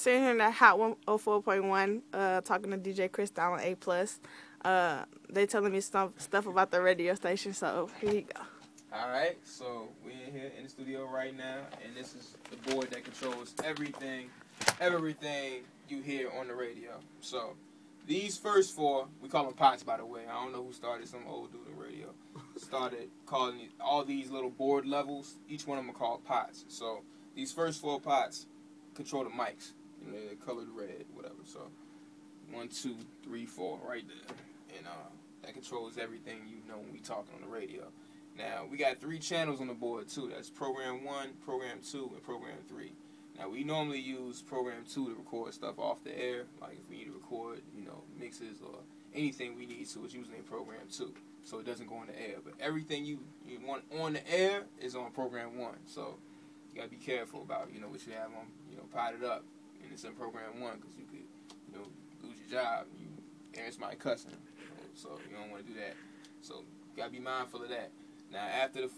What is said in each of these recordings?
sitting here in that Hot 104.1, talking to DJ Krisstyle on A+. They telling me some stuff about the radio station, so here you go. Alright, so we're in here in the studio right now, and this is the board that controls everything you hear on the radio. So, these first four, we call them pots, by the way. I don't know who started, some old dude in radio. Started calling all these little board levels, each one of them are called pots. So, these first four pots control the mics. You know, they're colored red, whatever. So, 1, 2, 3, 4, right there. And that controls everything you know when we talking on the radio. Now, we got 3 channels on the board, too. That's Program 1, Program 2, and Program 3. Now, we normally use Program 2 to record stuff off the air. Like, if we need to record, you know, mixes or anything we need to, it's usually in Program 2. So, it doesn't go on the air. But everything you want on the air is on Program 1. So, you got to be careful about, you know, what you have on, you know, potted up. And it's in Program 1 because you could, you know, lose your job. You hearing somebody cussing. You know, so, you don't want to do that. So, you got to be mindful of that. Now, after the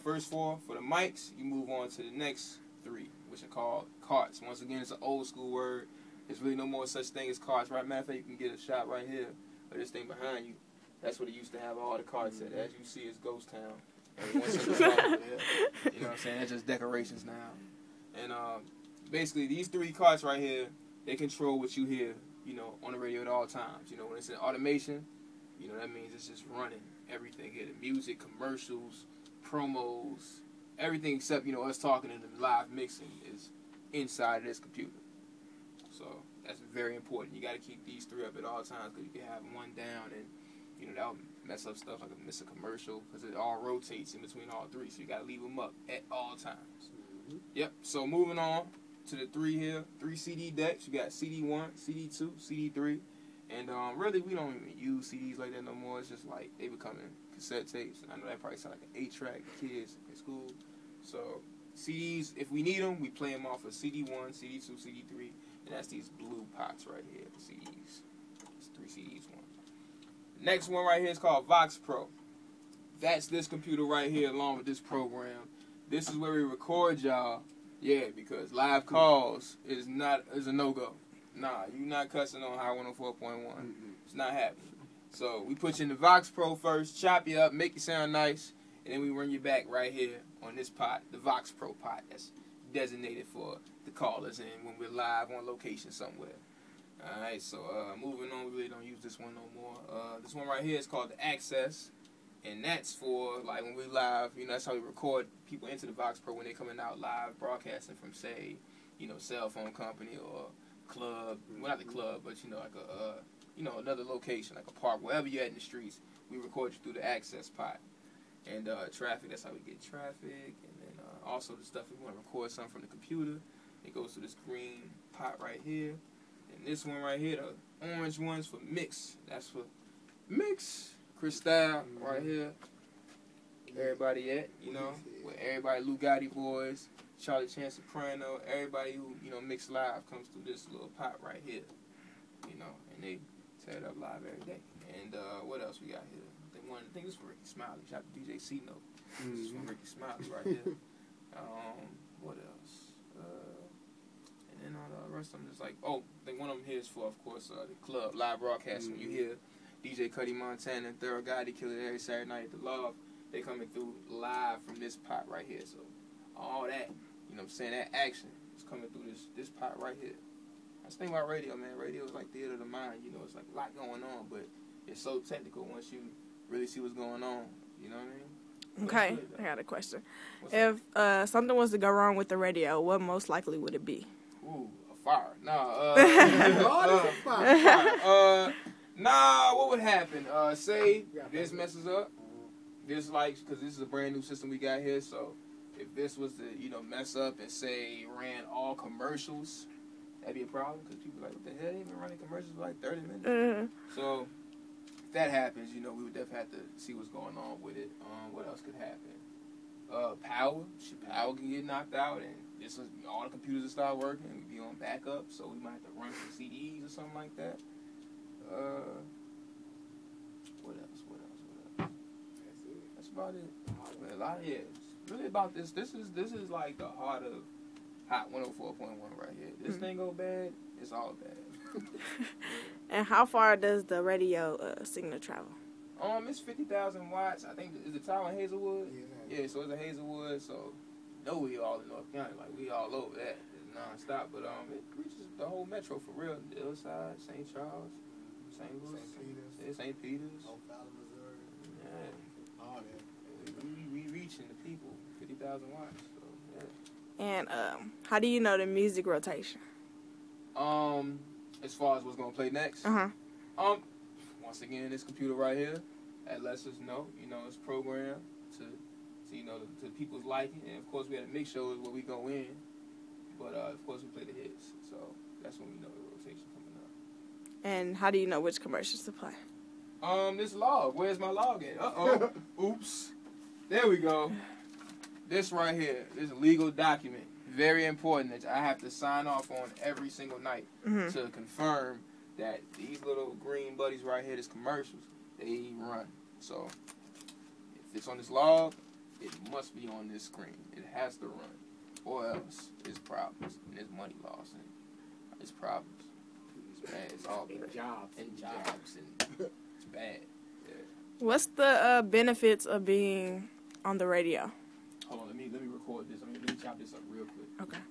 first 4 for the mics, you move on to the next 3, which are called carts. Once again, it's an old school word. There's really no more such thing as carts. Right? Matter of fact, you can get a shot right here, or this thing behind you. That's what it used to have all the carts at. As you see, it's Ghost Town. You know what I'm saying? That's just decorations now. And basically, these 3 carts right here, they control what you hear, you know, on the radio at all times. You know, when it's in automation, you know, that means it's just running everything here. The music, commercials, promos, everything except, you know, us talking and the live mixing is inside of this computer. So that's very important. You got to keep these 3 up at all times because you can have one down and, you know, that'll mess up stuff like miss a commercial because it all rotates in between all 3. So you got to leave them up at all times. Yep. So moving on to the 3 here, 3 CD decks. You got CD1, CD2, CD3. And really, we don't even use CDs like that no more. It's just like they becoming cassette tapes. I know that probably sound like an 8-track to kids in school. So CDs, if we need them, we play them off of CD1, CD2, CD3, and that's these blue pots right here, the CDs. It's 3 CDs, one. The next one right here is called Vox Pro. That's this computer right here along with this program. This is where we record y'all. Yeah, because live calls is a no-go. Nah, you not cussing on High 104.1. It's not happening. So we put you in the Vox Pro first, chop you up, make you sound nice, and then we run you back right here on this pot, the Vox Pro pot that's designated for the callers and when we're live on location somewhere. Alright, so moving on, we really don't use this one no more. This one right here is called the Access, and that's for, like, when we're live, you know, that's how we record people into the Vox Pro when they're coming out live, broadcasting from, say, you know, cell phone company or club, well, not the club, but, you know, like a, you know, another location, like a park, wherever you're at in the streets, we record you through the Access pot. And traffic, that's how we get traffic. And then also the stuff, if we want to record something from the computer, it goes to this green pot right here. And this one right here, the orange one's for mix. That's for mix. Krisstyle right here. Everybody at, you know, with everybody, Lou Gotti boys, Charlie Chance Soprano, everybody who, you know, mix live comes through this little pot right here, you know, and they set it up live every day. And what else we got here? I think this is for Ricky Smiley. Shout out to DJ C-Note. This is from Ricky Smiley right here. What else? And then all the rest of them just like, oh, I think one of them here is for, of course, the club, live broadcasting. When you hear DJ Cuddy Montana and Thorough Gotti kill it every Saturday night at the Love, they coming through live from this pot right here. So all that, you know what I'm saying, that action is coming through this pot right here. That's the thing about radio, man. Radio is like theater of the mind. You know, it's like a lot going on, but it's so technical once you really see what's going on. You know what I mean? Okay, I got a question. If something was to go wrong with the radio, what most likely would it be? Ooh, a fire. Nah, what would happen? Say this messes up. This, like, because this is a brand new system we got here, so if this was to, you know, mess up and say ran all commercials, that'd be a problem because people are like, what the hell? They've been running commercials for like 30 minutes. So if that happens, you know, we would definitely have to see what's going on with it. What else could happen? Power. Power can get knocked out, and all the computers will start working. We'd be on backup, so we might have to run some CDs or something like that. What else? That's about it. A lot of it's really about this. This is like the heart of Hot 104.1 right here. This thing everything go bad, it's all bad. And how far does the radio signal travel? It's 50,000 watts. I think is the tower in Hazelwood. Yeah, so it's in Hazelwood. So, we all in North County, like we all over that. It's nonstop, but it reaches the whole metro for real. The other side, St. Charles, St. Louis, St. Peters, O'Fallon, Missouri. Yeah, All that. we reaching the people. 50,000 watts. So yeah. And how do you know the music rotation? As far as what's gonna play next. Once again, this computer right here, that lets us know. It's programmed to to people's liking, and of course we had to make sure where we go in. But of course we play the hits, so that's when we know the rotation coming up. And how do you know which commercials to play? This log. Where's my log at? Uh-oh. Oops. There we go. This right here. This legal document. Very important that I have to sign off on every single night to confirm that these little green buddies right here, this commercials, they run. So if it's on this log, it must be on this screen. It has to run. Or else it's problems. And there's money lost. And it's problems. It's bad. It's all bad. Jobs. And jobs. And it's bad. Yeah. What's the benefits of being on the radio? Hold on, let me record this. Let me chop this up real quick. Okay.